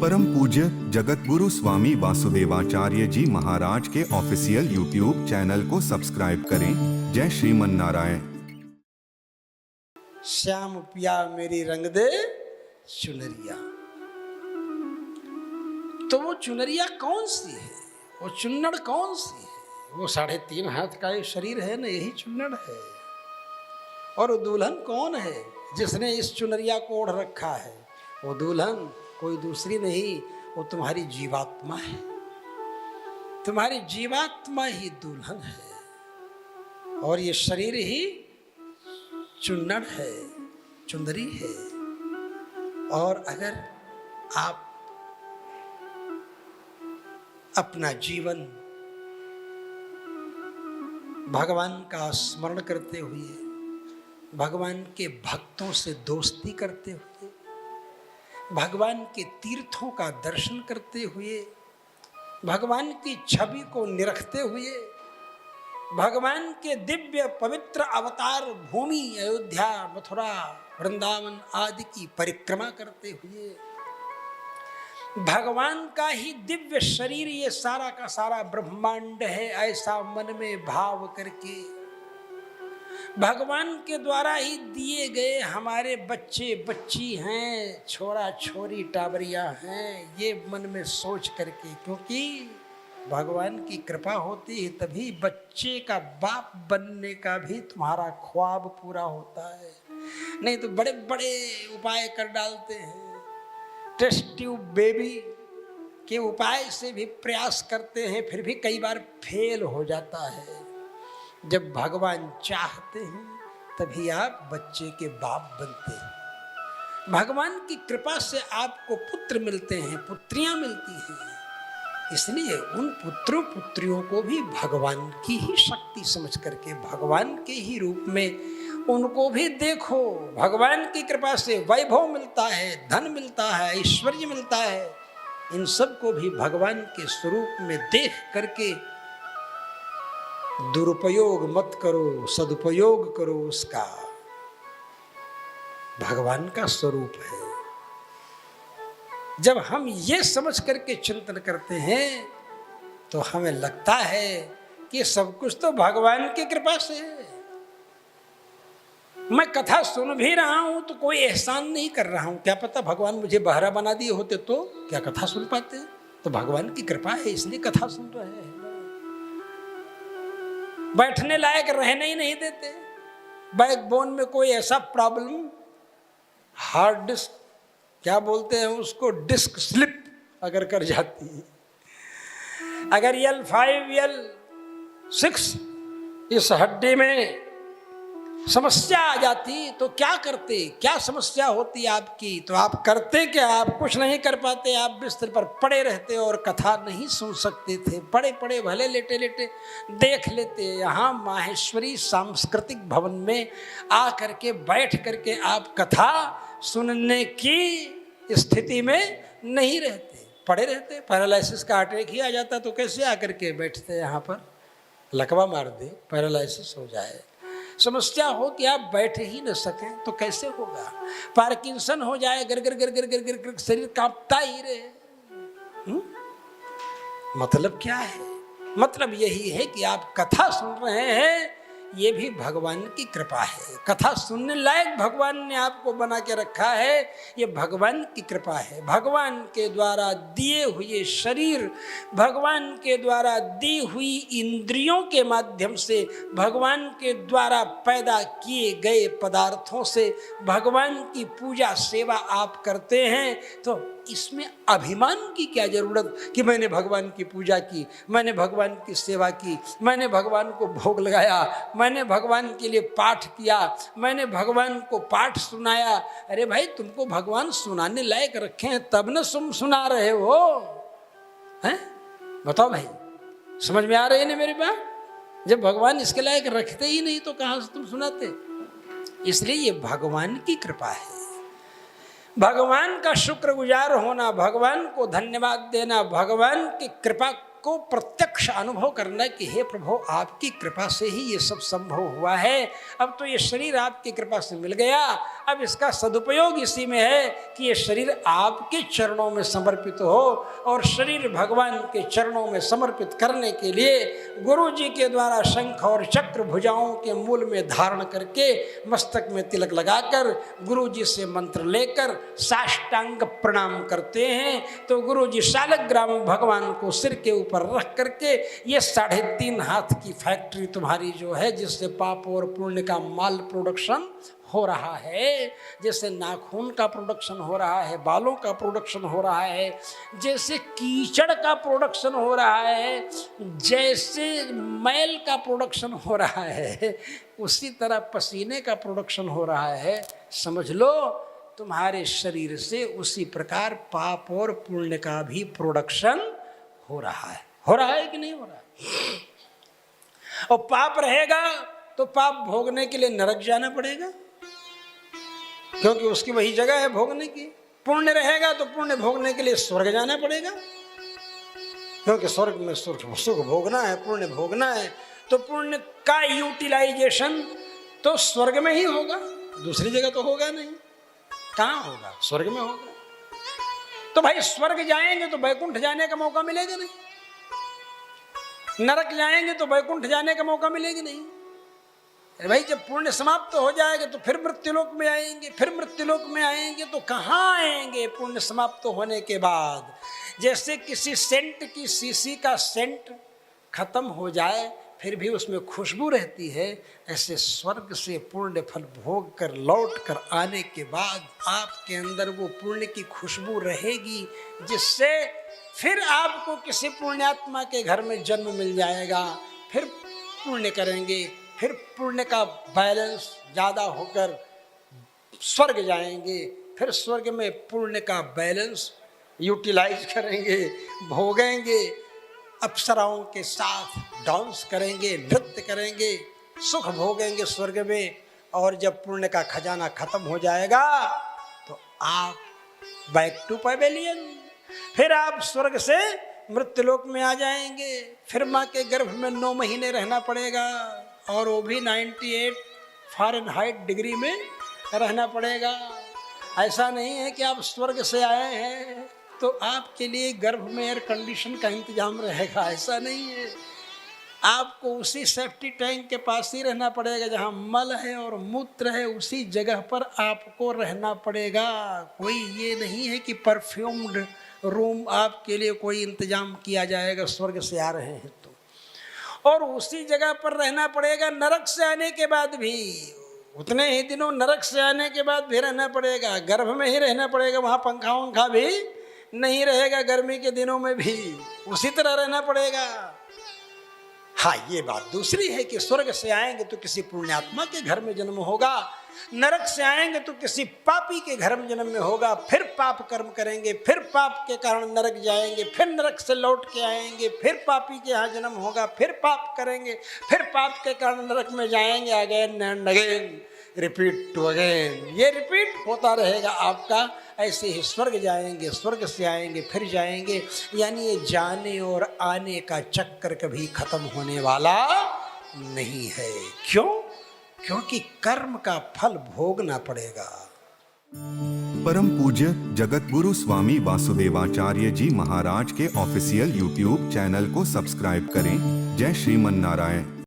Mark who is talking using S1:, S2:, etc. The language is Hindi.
S1: परम पूज्य जगतगुरु स्वामी वासुदेवाचार्य जी महाराज के ऑफिशियल यूट्यूब चैनल को सब्सक्राइब करें। जय श्रीमन नारायण।
S2: श्याम पिया मेरी रंग दे चुनरिया। तो वो चुनरिया कौन सी है? वो चुन्नड़ कौन सी है? वो 3.5 हाथ का ये शरीर है ना, यही चुन्नड़ है। और वो दुल्हन कौन है जिसने इस चुनरिया को ओढ़ रखा है? वो दुल्हन कोई दूसरी नहीं, वो तुम्हारी जीवात्मा है। तुम्हारी जीवात्मा ही दुल्हन है और ये शरीर ही चुन्नड़ है, चुंदरी है। और अगर आप अपना जीवन भगवान का स्मरण करते हुए, भगवान के भक्तों से दोस्ती करते हुए, भगवान के तीर्थों का दर्शन करते हुए, भगवान की छवि को निरखते हुए, भगवान के दिव्य पवित्र अवतार भूमि अयोध्या, मथुरा, वृंदावन आदि की परिक्रमा करते हुए, भगवान का ही दिव्य शरीर ये सारा का सारा ब्रह्मांड है ऐसा मन में भाव करके, भगवान के द्वारा ही दिए गए हमारे बच्चे बच्ची हैं, छोरा छोरी टाबरिया हैं, ये मन में सोच करके, क्योंकि भगवान की कृपा होती है तभी बच्चे का बाप बनने का भी तुम्हारा ख्वाब पूरा होता है। नहीं तो बड़े बड़े उपाय कर डालते हैं, टेस्ट ट्यूब बेबी के उपाय से भी प्रयास करते हैं, फिर भी कई बार फेल हो जाता है। जब भगवान चाहते हैं तभी आप बच्चे के बाप बनते हैं। भगवान की कृपा से आपको पुत्र मिलते हैं, पुत्रियां मिलती हैं। इसलिए उन पुत्रों पुत्रियों को भी भगवान की ही शक्ति समझ करके, भगवान के ही रूप में उनको भी देखो। भगवान की कृपा से वैभव मिलता है, धन मिलता है, ऐश्वर्य मिलता है। इन सब को भी भगवान के स्वरूप में देख करके दुरुपयोग मत करो, सदुपयोग करो उसका। भगवान का स्वरूप है। जब हम ये समझ करके चिंतन करते हैं तो हमें लगता है कि सब कुछ तो भगवान की कृपा से है। मैं कथा सुन भी रहा हूं तो कोई एहसान नहीं कर रहा हूं। क्या पता भगवान मुझे बहरा बना दिए होते तो क्या कथा सुन पाते? तो भगवान की कृपा है इसलिए कथा सुन रहे हैं। बैठने लायक रहने ही नहीं देते। बैकबोन में कोई ऐसा प्रॉब्लम, हार्ड डिस्क क्या बोलते हैं उसको, डिस्क स्लिप अगर कर जाती है, अगर L5 L6 इस हड्डी में समस्या आ जाती तो क्या करते? क्या समस्या होती आपकी? तो आप करते क्या? आप कुछ नहीं कर पाते। आप बिस्तर पर पड़े रहते और कथा नहीं सुन सकते थे। पड़े पड़े भले लेटे लेटे देख लेते। यहाँ माहेश्वरी सांस्कृतिक भवन में आ करके बैठ करके आप कथा सुनने की स्थिति में नहीं रहते, पड़े रहते। पैरालिसिस का अटैक ही आ जाता तो कैसे आकर के बैठते? यहाँ पर लकवा मार दे, पैरालिसिस हो जाए, समस्या हो कि आप बैठ ही न सकें तो कैसे होगा? पार्किंसन हो जाए, गर गर गर गर गर गर गर शरीर कांपता ही रहे। मतलब क्या है? मतलब यही है कि आप कथा सुन रहे हैं, ये भी भगवान की कृपा है। कथा सुनने लायक भगवान ने आपको बना के रखा है, ये भगवान की कृपा है। भगवान के द्वारा दिए हुए शरीर, भगवान के द्वारा दी हुई इंद्रियों के माध्यम से, भगवान के द्वारा पैदा किए गए पदार्थों से भगवान की पूजा सेवा आप करते हैं तो इसमें अभिमान की क्या जरूरत कि मैंने भगवान की पूजा की, मैंने भगवान की सेवा की, मैंने भगवान को भोग लगाया, मैंने भगवान के लिए पाठ किया, मैंने भगवान को पाठ सुनाया। अरे भाई, तुमको भगवान सुनाने लायक रखे हैं तब न सुना रहे हो हैं? बताओ भाई, समझ में आ रही है ना मेरी बात? जब भगवान इसके लायक रखते ही नहीं तो कहाँ से तुम सुनाते? इसलिए ये भगवान की कृपा है। भगवान का शुक्रगुजार होना, भगवान को धन्यवाद देना, भगवान की कृपा को प्रत्यक्ष अनुभव करना कि हे प्रभु आपकी कृपा से ही ये सब संभव हुआ है। अब तो ये शरीर आपकी कृपा से मिल गया, अब इसका सदुपयोग इसी में है कि ये शरीर आपके चरणों में समर्पित हो। और शरीर भगवान के चरणों में समर्पित करने के लिए गुरु जी के द्वारा शंख और चक्र भुजाओं के मूल में धारण करके मस्तक में तिलक लगाकर गुरु जी से मंत्र लेकर साष्टांग प्रणाम करते हैं। तो गुरु जी शालग्राम भगवान को सिर के ऊपर रख करके ये 3.5 हाथ की फैक्ट्री तुम्हारी जो है, जिससे पाप और पुण्य का माल प्रोडक्शन हो रहा है, जैसे नाखून का प्रोडक्शन हो रहा है, बालों का प्रोडक्शन हो रहा है, जैसे कीचड़ का प्रोडक्शन हो रहा है, जैसे मैल का प्रोडक्शन हो रहा है, उसी तरह पसीने का प्रोडक्शन हो रहा है। समझ लो तुम्हारे शरीर से उसी प्रकार पाप और पुण्य का भी प्रोडक्शन हो रहा है। हो रहा है कि नहीं हो रहा है? और पाप रहेगा तो पाप भोगने के लिए नरक जाना पड़ेगा, क्योंकि उसकी वही जगह है भोगने की। पुण्य रहेगा तो पुण्य भोगने के लिए स्वर्ग जाना पड़ेगा, क्योंकि स्वर्ग में सुख भोगना है, पुण्य भोगना है। तो पुण्य का यूटिलाइजेशन तो स्वर्ग में ही होगा, दूसरी जगह तो होगा नहीं। कहाँ होगा? स्वर्ग में होगा। तो भाई स्वर्ग जाएंगे तो वैकुंठ जाने का मौका मिलेगा नहीं, नरक जाएंगे तो वैकुंठ जाने का मौका मिलेगा नहीं। भाई जब पुण्य समाप्त हो जाएगा तो फिर मृत्युलोक में आएंगे, फिर मृत्युलोक में आएंगे तो कहाँ आएंगे पुण्य समाप्त होने के बाद? जैसे किसी सेंट की शीशी का सेंट खत्म हो जाए फिर भी उसमें खुशबू रहती है, ऐसे स्वर्ग से पुण्य फल भोग कर लौट कर आने के बाद आपके अंदर वो पुण्य की खुशबू रहेगी, जिससे फिर आपको किसी पुण्यात्मा के घर में जन्म मिल जाएगा। फिर पुण्य करेंगे, फिर पुण्य का बैलेंस ज़्यादा होकर स्वर्ग जाएंगे, फिर स्वर्ग में पुण्य का बैलेंस यूटिलाइज करेंगे, भोगेंगे, अप्सराओं के साथ डांस करेंगे, नृत्य करेंगे, सुख भोगेंगे स्वर्ग में। और जब पुण्य का खजाना खत्म हो जाएगा तो आप बैक टू पैवेलियन, फिर आप स्वर्ग से मृत्युलोक में आ जाएंगे। फिर माँ के गर्भ में 9 महीने रहना पड़ेगा, और वो भी 98 फ़ारेनहाइट डिग्री में रहना पड़ेगा। ऐसा नहीं है कि आप स्वर्ग से आए हैं तो आपके लिए गर्भ में एयर कंडीशन का इंतजाम रहेगा, ऐसा नहीं है। आपको उसी सेफ्टी टैंक के पास ही रहना पड़ेगा, जहाँ मल है और मूत्र है उसी जगह पर आपको रहना पड़ेगा। कोई ये नहीं है कि परफ्यूम्ड रूम आपके लिए कोई इंतजाम किया जाएगा स्वर्ग से आ रहे हैं तो। और उसी जगह पर रहना पड़ेगा नरक से आने के बाद भी, उतने ही दिनों नरक से आने के बाद भी रहना पड़ेगा, गर्भ में ही रहना पड़ेगा, वहाँ पंखा वंखा भी नहीं रहेगा, गर्मी के दिनों में भी उसी तरह रहना पड़ेगा। हाँ, ये बात दूसरी है कि स्वर्ग से आएंगे तो किसी पुण्यात्मा के घर में जन्म होगा, नरक से आएंगे तो किसी पापी के घर में जन्म में होगा। फिर पाप कर्म करेंगे, फिर पाप के कारण नरक जाएंगे, फिर नरक से लौट के आएंगे, फिर पापी के यहाँ जन्म होगा, फिर पाप करेंगे, फिर पाप के कारण नरक में जाएंगे, again and again, repeat to again. ये रिपीट होता रहेगा आपका। ऐसे ही स्वर्ग जाएंगे, स्वर्ग से आएंगे, फिर जाएंगे, यानी ये जाने और आने का चक्कर कभी खत्म होने वाला नहीं है। क्यों? क्योंकि कर्म का फल भोगना पड़ेगा।
S1: परम पूज्य जगत गुरु स्वामी वासुदेवाचार्य जी महाराज के ऑफिशियल यूट्यूब चैनल को सब्सक्राइब करें। जय श्रीमन नारायण।